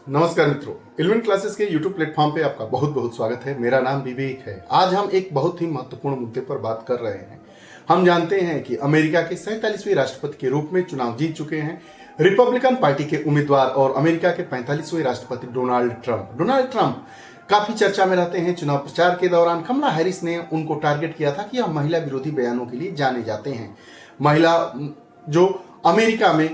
नमस्कार मित्रों, eleven classes के यूट्यूब प्लेटफॉर्म पे आपका बहुत बहुत स्वागत है। मेरा नाम विवेक है। आज हम एक बहुत ही महत्वपूर्ण मुद्दे पर बात कर रहे हैं। हम जानते हैं कि अमेरिका के 47वें राष्ट्रपति के रूप में चुनाव जीत चुके हैं रिपब्लिकन पार्टी के उम्मीदवार और अमेरिका के 45वें राष्ट्रपति डोनाल्ड ट्रंप काफी चर्चा में रहते हैं। चुनाव प्रचार के दौरान कमला हैरिस ने उनको टारगेट किया था कि हम महिला विरोधी बयानों के लिए जाने जाते हैं। महिला जो अमेरिका में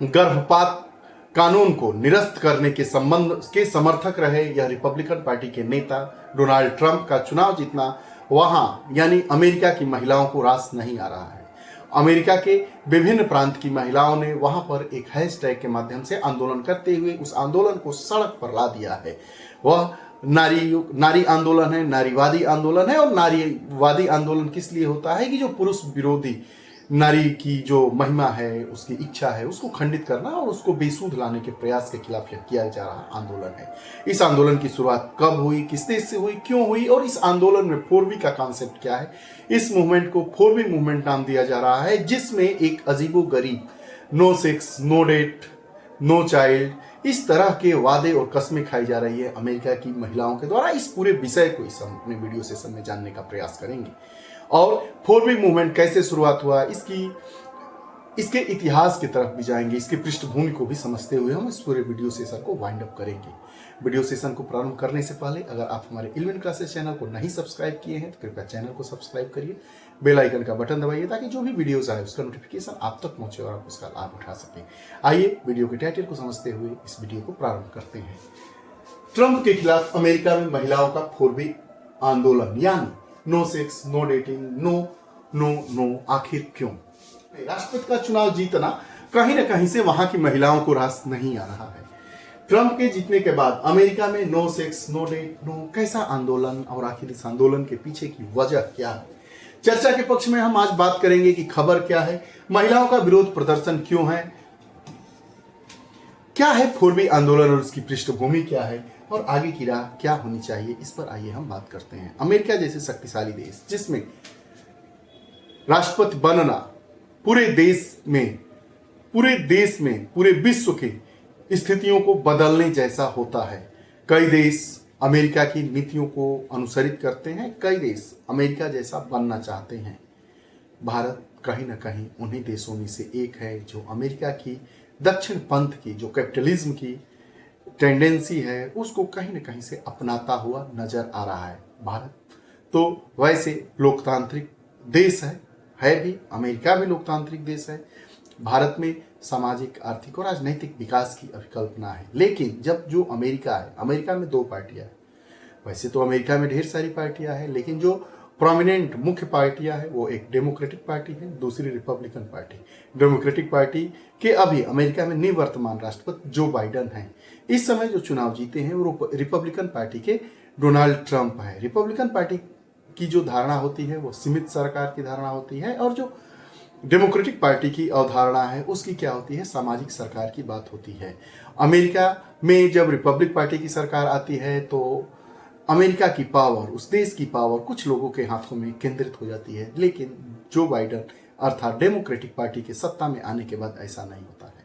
गर्भपात कानून को निरस्त करने के संबंध के समर्थक रहे, यह रिपब्लिकन पार्टी के नेता डोनाल्ड ट्रंप का चुनाव जीतना वहां यानी अमेरिका की महिलाओं को रास नहीं आ रहा है। अमेरिका के विभिन्न प्रांत की महिलाओं ने वहां पर एक हैशटैग के माध्यम से आंदोलन करते हुए उस आंदोलन को सड़क पर ला दिया है। वह नारी आंदोलन है, नारीवादी आंदोलन है। और नारीवादी आंदोलन किस लिए होता है कि जो पुरुष विरोधी नारी की जो महिमा है, उसकी इच्छा है, उसको खंडित करना और उसको बेसूध लाने के प्रयास के खिलाफ यह किया जा रहा आंदोलन है। इस आंदोलन की शुरुआत कब हुई, किस देश से हुई, क्यों हुई और इस आंदोलन में 4V का कॉन्सेप्ट क्या है। इस मूवमेंट को 4V मूवमेंट नाम दिया जा रहा है, जिसमें एक अजीबोगरीब no sex, no date, no child, इस तरह के वादे और कस्में खाई जा रही है अमेरिका की महिलाओं के द्वारा। इस पूरे विषय को इस हम अपने वीडियो सेशन में जानने का प्रयास करेंगे और 4V मूवमेंट कैसे शुरुआत हुआ, इसके इतिहास की तरफ भी जाएंगे। इसकी पृष्ठभूमि को भी समझते हुए हम इस पूरे वीडियो सेशन को वाइंड अप करेंगे। वीडियो सेशन को प्रारंभ करने से पहले अगर आप हमारे इलेवन क्लासेस चैनल को नहीं सब्सक्राइब किए हैं तो कृपया चैनल को सब्सक्राइब करिए, बेल आइकन का बटन दबाइए ताकि जो भी वीडियोस आए उसका नोटिफिकेशन आप तक पहुंचे और आप उसका लाभ उठा सकें। आइए वीडियो के टाइटल को समझते हुए इस वीडियो को प्रारंभ करते हैं। ट्रंप के खिलाफ अमेरिका में महिलाओं का 4V आंदोलन यानी no sex, no dating, no no no, आखिर क्यों? राष्ट्रपति का चुनाव जीतना कहीं ना कहीं से वहां की महिलाओं को रास नहीं आ रहा है। ट्रंप के जीतने के बाद अमेरिका में no sex, no date, no कैसा आंदोलन और आखिर इस आंदोलन के पीछे की वजह क्या है? चर्चा के पक्ष में हम आज बात करेंगे कि खबर क्या है, महिलाओं का विरोध प्रदर्शन क्यों है, क्या है 4V आंदोलन और उसकी पृष्ठभूमि क्या है और आगे की राह क्या होनी चाहिए, इस पर आइए हम बात करते हैं। अमेरिका जैसे शक्तिशाली देश जिसमें राष्ट्रपति बनना पूरे विश्व की स्थितियों को बदलने जैसा होता है। कई देश अमेरिका की नीतियों को अनुसरित करते हैं, कई देश अमेरिका जैसा बनना चाहते हैं। भारत कहीं ना कहीं उन्हीं देशों में से एक है जो अमेरिका की दक्षिण पंथ की जो कैपिटलिज्म की टेंडेंसी है उसको कहीं ना कहीं से अपनाता हुआ नजर आ रहा है। भारत तो वैसे लोकतांत्रिक देश है भी, अमेरिका भी लोकतांत्रिक देश है। भारत में सामाजिक, आर्थिक और राजनीतिक विकास की अभिकल्पना है। लेकिन जब जो अमेरिका है, अमेरिका में 2 पार्टियां है। वैसे तो अमेरिका में ढेर सारी पार्टियां हैं, लेकिन जो प्रोमिनेंट मुख्य पार्टियां हैं वो एक डेमोक्रेटिक पार्टी है, दूसरी रिपब्लिकन पार्टी। डेमोक्रेटिक पार्टी के अभी अमेरिका में निवर्तमान राष्ट्रपति जो बाइडन हैं। इस समय जो चुनाव जीते हैं वो रिपब्लिकन पार्टी के डोनाल्ड ट्रंप है। रिपब्लिकन पार्टी की जो धारणा होती है वो सीमित सरकार की धारणा होती है और जो डेमोक्रेटिक पार्टी की अवधारणा है उसकी क्या होती है, सामाजिक सरकार की बात होती है। अमेरिका में जब रिपब्लिक पार्टी की सरकार आती है तो अमेरिका की पावर, उस देश की पावर कुछ लोगों के हाथों में केंद्रित हो जाती है। लेकिन जो बाइडन अर्थात डेमोक्रेटिक पार्टी के सत्ता में आने के बाद ऐसा नहीं होता है।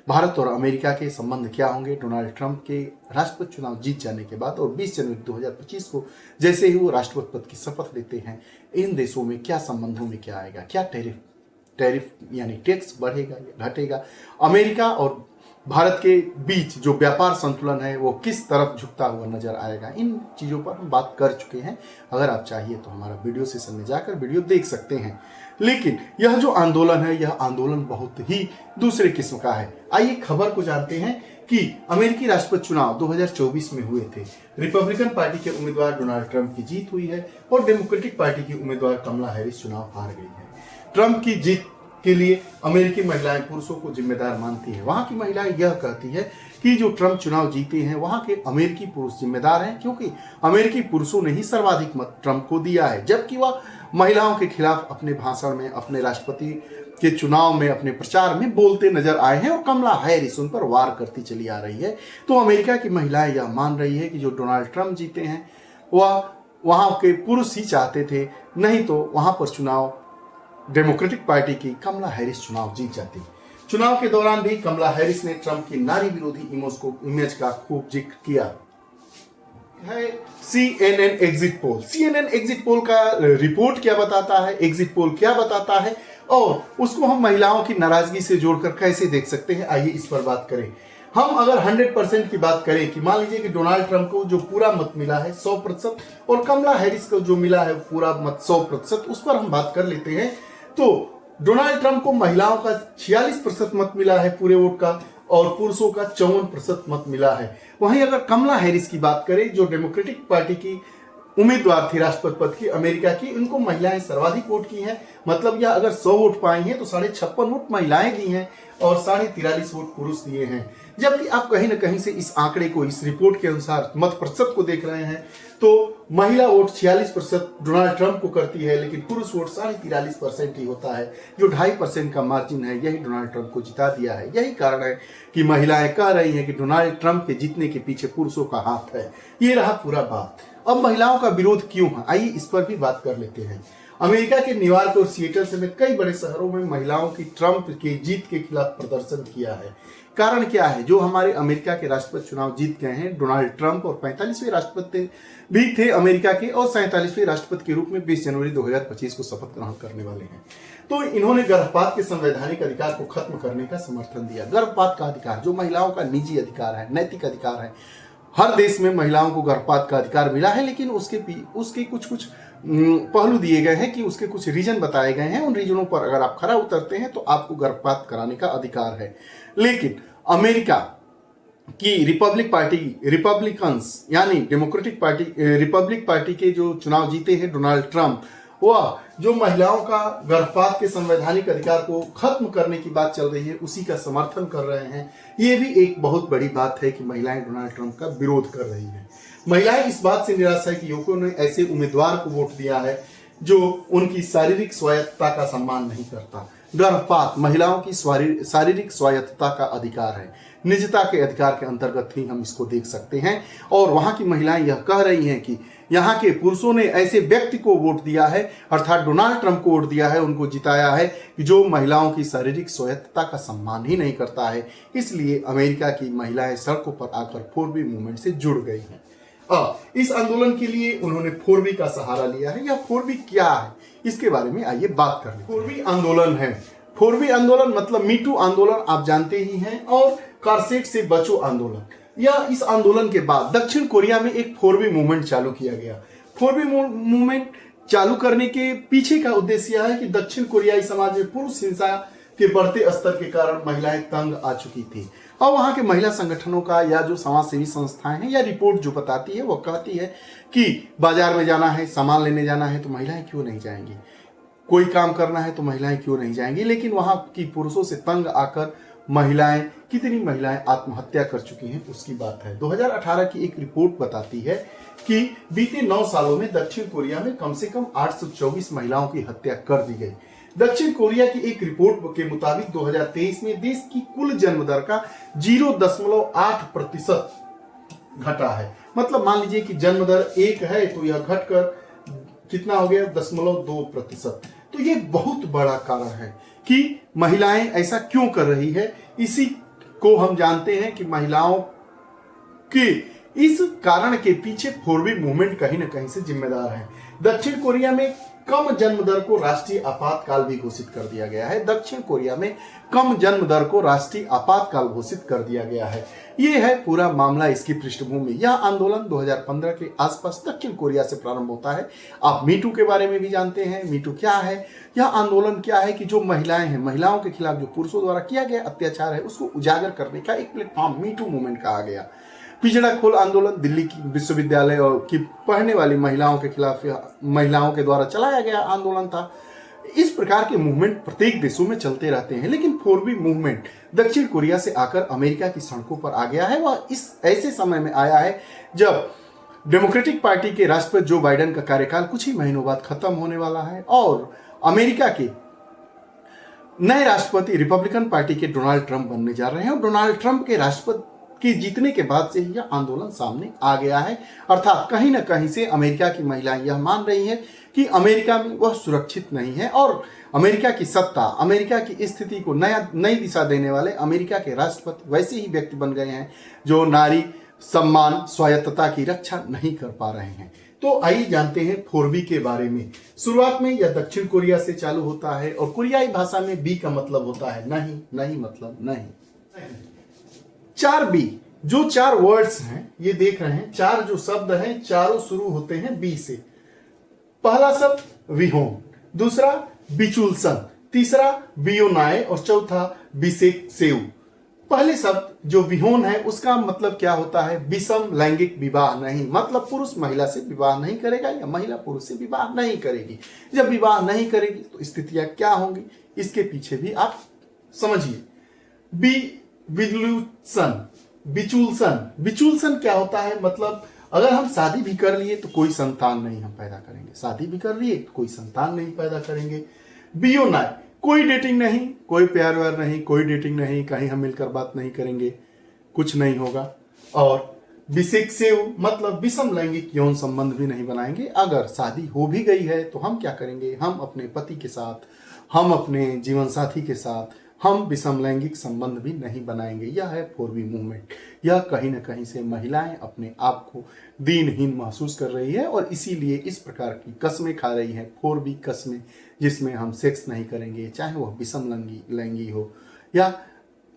भारत और अमेरिका के संबंध क्या होंगे डोनाल्ड ट्रंप के राष्ट्रपति चुनाव जीत जाने के बाद और 20 जनवरी 2025 को जैसे ही वो राष्ट्रपति पद की शपथ लेते हैं, इन देशों में क्या संबंधों में क्या आएगा, क्या टैरिफ यानी टैक्स बढ़ेगा या घटेगा, अमेरिका और भारत के बीच जो व्यापार संतुलन है वो किस तरफ झुकता हुआ नजर आएगा, इन चीज़ों पर हम बात कर चुके हैं। अगर आप चाहिए तो हमारा वीडियो सेशन में जाकर वीडियो देख सकते हैं। लेकिन यह जो आंदोलन है यह आंदोलन बहुत ही दूसरे किस्म का है। आइए खबर को जानते हैं कि अमेरिकी राष्ट्रपति चुनाव 2024 में हुए थे। रिपब्लिकन पार्टी के उम्मीदवार डोनाल्ड ट्रंप की जीत हुई है और डेमोक्रेटिक पार्टी की उम्मीदवार कमला हैरिस चुनाव हार गई है। ट्रंप की जीत के लिए अमेरिकी महिलाएं पुरुषों को जिम्मेदार मानती है। वहां की महिलाएं यह कहती है कि जो ट्रंप चुनाव जीते हैं वहां के अमेरिकी पुरुष जिम्मेदार हैं, क्योंकि अमेरिकी पुरुषों ने ही सर्वाधिक मत ट्रंप को दिया है। जबकि वह महिलाओं के खिलाफ अपने भाषण में, अपने राष्ट्रपति के चुनाव में, अपने प्रचार में बोलते नजर आए हैं और कमला हैरिस उन पर वार करती चली आ रही है। तो अमेरिका की महिलाएं यह मान रही है कि जो डोनाल्ड ट्रंप जीते हैं वह वहां के पुरुष ही चाहते थे, नहीं तो वहां पर चुनाव डेमोक्रेटिक पार्टी की कमला हैरिस चुनाव जीत जाती। चुनाव के दौरान भी कमला हैरिस ने ट्रंप की नारी विरोधी इमेज का खूब जिक्र किया है। CNN exit poll, CNN exit poll का रिपोर्ट क्या बताता है, एग्जिट पोल क्या बताता है और उसको हम महिलाओं की नाराजगी से जोड़कर कैसे देख सकते हैं, आइए इस पर बात करें। हम अगर 100% की बात करें कि मान लीजिए कि डोनाल्ड ट्रंप को जो पूरा मत मिला है 100% और कमला हैरिस को जो मिला है पूरा मत 100%, उस पर हम बात कर लेते हैं। तो डोनाल्ड ट्रंप को महिलाओं का 46% मत मिला है पूरे वोट का और पुरुषों का 54% मत मिला है। वहीं अगर कमला हैरिस की बात करें जो डेमोक्रेटिक पार्टी की उम्मीदवार थी राष्ट्रपति पद की अमेरिका की, इनको महिलाएं सर्वाधिक वोट की हैं। मतलब यह अगर 100 वोट पाई हैं तो 56.5 वोट महिलाएं दी हैं और 43.5 वोट पुरुष दिए हैं। जबकि आप कहीं ना कहीं से इस आंकड़े को, इस रिपोर्ट के अनुसार मत प्रतिशत को देख रहे हैं तो महिला वोट 46% डोनाल्ड ट्रंप को करती है, लेकिन पुरुष वोट 43.5% ही होता है। जो 2.5% का मार्जिन है यही डोनाल्ड ट्रंप को जिता दिया है। यही कारण है कि महिलाएं कह रही हैं कि डोनाल्ड ट्रंप के जीतने के पीछे पुरुषों का हाथ है। ये रहा पूरा बात। अब महिलाओं का विरोध क्यों है, आइए इस पर भी बात कर लेते हैं। अमेरिका के न्यूयॉर्क और सिएटल समेत कई बड़े शहरों में महिलाओं की ट्रंप के जीत के खिलाफ प्रदर्शन किया है। कारण क्या है, जो हमारे अमेरिका के राष्ट्रपति चुनाव जीत गए हैं डोनाल्ड ट्रंप और 45वें राष्ट्रपति भी थे अमेरिका के और 47वें राष्ट्रपति के रूप में 20 जनवरी 2025 को शपथ ग्रहण करने वाले हैं। तो इन्होंने गर्भपात के संवैधानिक अधिकार को खत्म करने का समर्थन दिया। गर्भपात का अधिकार जो महिलाओं का निजी अधिकार है, नैतिक अधिकार है, हर देश में महिलाओं को गर्भपात का अधिकार मिला है, लेकिन उसके कुछ पहलू दिए गए हैं कि उसके कुछ रीजन बताए गए हैं। उन रीजनों पर अगर आप खरा उतरते हैं तो आपको गर्भपात कराने का अधिकार है। लेकिन अमेरिका की रिपब्लिकन्स यानी डेमोक्रेटिक पार्टी, रिपब्लिक पार्टी के जो चुनाव जीते हैं डोनाल्ड ट्रंप, वह जो महिलाओं का गर्भपात के संवैधानिक अधिकार को खत्म करने की बात चल रही है उसी का समर्थन कर रहे हैं। ये भी एक बहुत बड़ी बात है कि महिलाएं डोनाल्ड ट्रंप का विरोध कर रही हैं। महिलाएं इस बात से निराश है कि युवकों ने ऐसे उम्मीदवार को वोट दिया है जो उनकी शारीरिक स्वायत्तता का सम्मान नहीं करता। गर्भपात महिलाओं की शारीरिक स्वायत्तता का अधिकार है, निजता के अधिकार के अंतर्गत ही हम इसको देख सकते हैं। और वहां की महिलाएं यह कह रही हैं कि यहाँ के पुरुषों ने ऐसे व्यक्ति को वोट दिया है, अर्थात डोनाल्ड ट्रंप को वोट दिया है, उनको जिताया है कि जो महिलाओं की शारीरिक स्वायत्तता का सम्मान ही नहीं करता है। इसलिए अमेरिका की महिलाएं सड़कों पर आकर 4B मूवमेंट से जुड़ गई हैं। इस आंदोलन के लिए उन्होंने 4B का सहारा लिया है। यह 4B क्या है इसके बारे में आइए बात कर लेते हैं। 4B आंदोलन है। 4B आंदोलन मतलब मीटू आंदोलन आप जानते ही हैं और कारसेट से बचो आंदोलन। या इस आंदोलन के बाद दक्षिण कोरिया में एक 4B मूवमेंट चालू किया गया। 4B मूवमेंट चालू करने के पीछे का उद्देश्य यह है कि दक्षिण कोरियाई समाज में पुरुष हिंसा के बढ़ते स्तर के कारण महिलाएं तंग आ चुकी थी। और वहां के महिला संगठनों का या जो समाज सेवी संस्थाएं हैं या रिपोर्ट जो बताती है वो कहती है कि बाजार में जाना है, सामान लेने जाना है तो महिलाएं क्यों नहीं जाएंगी, कोई काम करना है तो महिलाएं क्यों नहीं जाएंगी। लेकिन वहां की पुरुषों से तंग आकर कितनी महिलाएं आत्महत्या कर चुकी हैं उसकी बात है। 2018 की एक रिपोर्ट बताती है कि बीते 9 सालों में दक्षिण कोरिया में कम से कम 824 महिलाओं की हत्या कर दी गई। दक्षिण कोरिया की एक रिपोर्ट के मुताबिक 2023 में देश की कुल जन्म दर का 0.8% घटा है। मतलब मान लीजिए कि जन्म दर 1 है तो यह घटकर कितना हो गया 0.2%। तो ये बहुत बड़ा कारण है कि महिलाएं ऐसा क्यों कर रही है। इसी को हम जानते हैं कि महिलाओं के इस कारण के पीछे 4B मूवमेंट कहीं ना कहीं से जिम्मेदार है। दक्षिण कोरिया में कम जन्म दर को राष्ट्रीय आपातकाल भी घोषित कर दिया गया है। दक्षिण कोरिया में कम जन्म दर को राष्ट्रीय आपातकाल घोषित कर दिया गया है। यह है पूरा मामला, इसकी पृष्ठभूमि। यह आंदोलन 2015 के आसपास दक्षिण कोरिया से प्रारंभ होता है। आप मीटू के बारे में भी जानते हैं। मीटू क्या है? यह आंदोलन क्या है कि जो महिलाएं हैं, महिलाओं के खिलाफ जो पुरुषों द्वारा किया गया अत्याचार है उसको उजागर करने का एक प्लेटफॉर्म मीटू मूवमेंट कहा गया। पिछड़ा खोल आंदोलन दिल्ली की विश्वविद्यालय की पढ़ने वाली महिलाओं के खिलाफ महिलाओं के द्वारा चलाया गया आंदोलन था। इस प्रकार के मूवमेंट प्रत्येक देशों में चलते रहते हैं, लेकिन 4B मूवमेंट दक्षिण कोरिया से आकर अमेरिका की सड़कों पर आ गया है। वह इस ऐसे समय में आया है जब डेमोक्रेटिक पार्टी के राष्ट्रपति जो बाइडेन का कार्यकाल कुछ ही महीनों बाद खत्म होने वाला है और अमेरिका के नए राष्ट्रपति रिपब्लिकन पार्टी के डोनाल्ड ट्रंप बनने जा रहे हैं। और डोनाल्ड ट्रंप के राष्ट्रपति कि जीतने के बाद से ही यह आंदोलन सामने आ गया है। अर्थात कहीं ना कहीं से अमेरिका की महिलाएं यह मान रही हैं कि अमेरिका में वह सुरक्षित नहीं है और अमेरिका की सत्ता, अमेरिका की स्थिति को नई दिशा देने वाले अमेरिका के राष्ट्रपति वैसे ही व्यक्ति बन गए हैं जो नारी सम्मान, स्वायत्तता की रक्षा नहीं कर पा रहे हैं। तो आइए जानते हैं 4B के बारे में। शुरुआत में यह दक्षिण कोरिया से चालू होता है और कोरियाई भाषा में बी का मतलब होता है नहीं, नहीं मतलब नहीं। 4B, जो 4 वर्ड्स हैं ये देख रहे हैं, 4 जो शब्द हैं चारों शुरू होते हैं बी से। पहला शब्द विहोन, दूसरा बिचुलसन, तीसरा बियोनाए और चौथा बिसेक्सेउ। पहले शब्द जो विहोन है उसका मतलब क्या होता है? विषम लैंगिक विवाह नहीं, मतलब पुरुष महिला से विवाह नहीं करेगा या महिला पुरुष से विवाह नहीं करेगी। जब विवाह नहीं करेगी तो स्थितियां क्या होंगी, इसके पीछे भी आप समझिए। बिचुलसन, बिचुलसन क्या होता है? मतलब अगर हम शादी भी कर लिए तो कोई संतान नहीं हम पैदा करेंगे, शादी भी कर लिए तो कोई संतान नहीं पैदा करेंगे। बियोनाए, कोई डेटिंग नहीं, कोई प्यार व्यार नहीं, कोई डेटिंग नहीं, कहीं हम मिलकर बात नहीं करेंगे, कुछ नहीं होगा। और बिसेक्सेउ मतलब विषम लैंगिक यौन संबंध भी नहीं बनाएंगे। अगर शादी हो भी गई है तो हम क्या करेंगे? हम अपने पति के साथ, हम अपने जीवन साथी के साथ हम विषम लैंगिक संबंध भी नहीं बनाएंगे। यह है 4B मूवमेंट। यह कहीं ना कहीं से महिलाएं अपने आप को दीनहीन महसूस कर रही है और इसीलिए इस प्रकार की कस्में खा रही हैं, 4B कस्में, जिसमें हम सेक्स नहीं करेंगे, चाहे वह विषम लैंगी हो या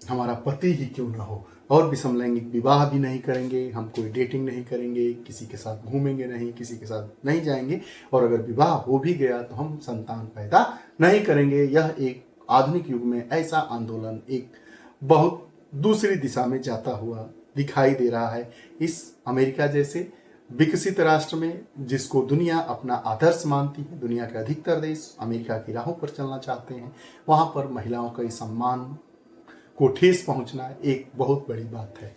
हमारा पति ही क्यों ना हो, और विषम लैंगिक विवाह भी नहीं करेंगे, हम कोई डेटिंग नहीं करेंगे, किसी के साथ घूमेंगे नहीं, किसी के साथ नहीं जाएंगे, और अगर विवाह हो भी गया तो हम संतान पैदा नहीं करेंगे। यह एक आधुनिक युग में ऐसा आंदोलन एक बहुत दूसरी दिशा में जाता हुआ दिखाई दे रहा है। इस अमेरिका जैसे विकसित राष्ट्र में, जिसको दुनिया अपना आदर्श मानती है, दुनिया के अधिकतर देश अमेरिका की राहों पर चलना चाहते हैं, वहां पर महिलाओं का सम्मान को ठेस पहुंचना एक बहुत बड़ी बात है।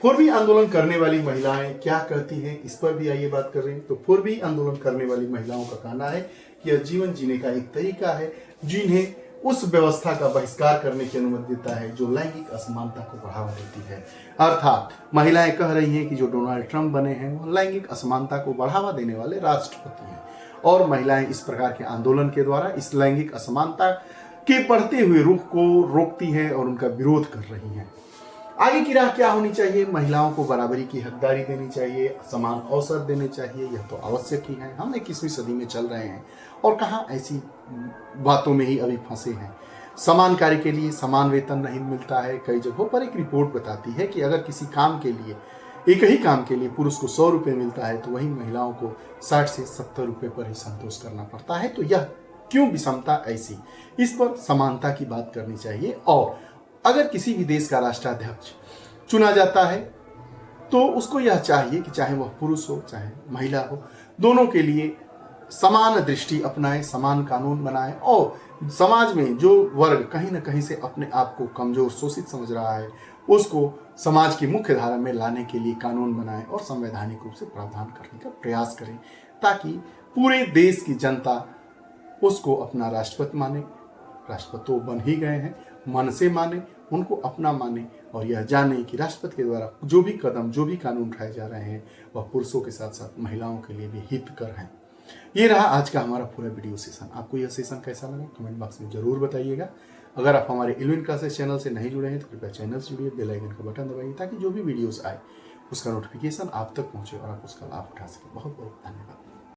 4B आंदोलन करने वाली महिलाएं क्या कहती हैं, इस पर भी आइए बात कर रहे हैं। तो 4B आंदोलन करने वाली महिलाओं का कहना है कि यह जीवन जीने का एक तरीका है जिन्हें उस व्यवस्था का बहिष्कार करने की अनुमति देता है जो लैंगिक असमानता को बढ़ावा देती है। अर्थात महिलाएं कह रही हैं कि जो डोनाल्ड ट्रंप बने हैं वो लैंगिक असमानता को बढ़ावा देने वाले राष्ट्रपति हैं, और महिलाएं इस प्रकार के आंदोलन के द्वारा इस लैंगिक असमानता के बढ़ते हुए रुख को रोकती हैं और उनका विरोध कर रही हैं। आगे की राह क्या होनी चाहिए? महिलाओं को बराबरी की हकदारी देनी चाहिए, समान अवसर देने चाहिए, यह तो आवश्यक ही है। हम 21वीं सदी में चल रहे हैं और कहाँ ऐसी बातों में ही अभी फंसे हैं। समान कार्य के लिए समान वेतन नहीं मिलता है। कई जगहों पर एक रिपोर्ट बताती है कि अगर किसी काम के लिए, एक ही काम के लिए पुरुष को 100 रुपये मिलता है तो वहीं महिलाओं को 60 से 70 रुपये पर ही संतोष करना पड़ता है। तो यह क्यों विषमता ऐसी? इस पर समानता की बात करनी चाहिए। और अगर किसी भी देश का राष्ट्राध्यक्ष चुना जाता है तो उसको यह चाहिए कि चाहे वह पुरुष हो चाहे महिला हो, दोनों के लिए समान दृष्टि अपनाए, समान कानून बनाए, और समाज में जो वर्ग कहीं ना कहीं से अपने आप को कमजोर, शोषित समझ रहा है, उसको समाज की मुख्य धारा में लाने के लिए कानून बनाए और संवैधानिक रूप से प्रावधान करने का प्रयास करें, ताकि पूरे देश की जनता उसको अपना राष्ट्रपति माने। राष्ट्रपति तो बन ही गए हैं, मन से माने, उनको अपना माने, और यह जाने कि राष्ट्रपति के द्वारा जो भी कदम, जो भी कानून उठाए जा रहे हैं वह पुरुषों के साथ साथ महिलाओं के लिए भी हितकर हैं। ये रहा आज का हमारा पूरा वीडियो सेशन। आपको यह सेशन कैसा लगा कमेंट बॉक्स में जरूर बताइएगा। अगर आप हमारे 11 क्लासेस चैनल से नहीं जुड़े हैं तो कृपया चैनल से जुड़िए, बेल आइकन का बटन दबाइए ताकि जो भी वीडियोस आए उसका नोटिफिकेशन आप तक पहुंचे और आप उसका लाभ उठा सकें। बहुत बहुत धन्यवाद।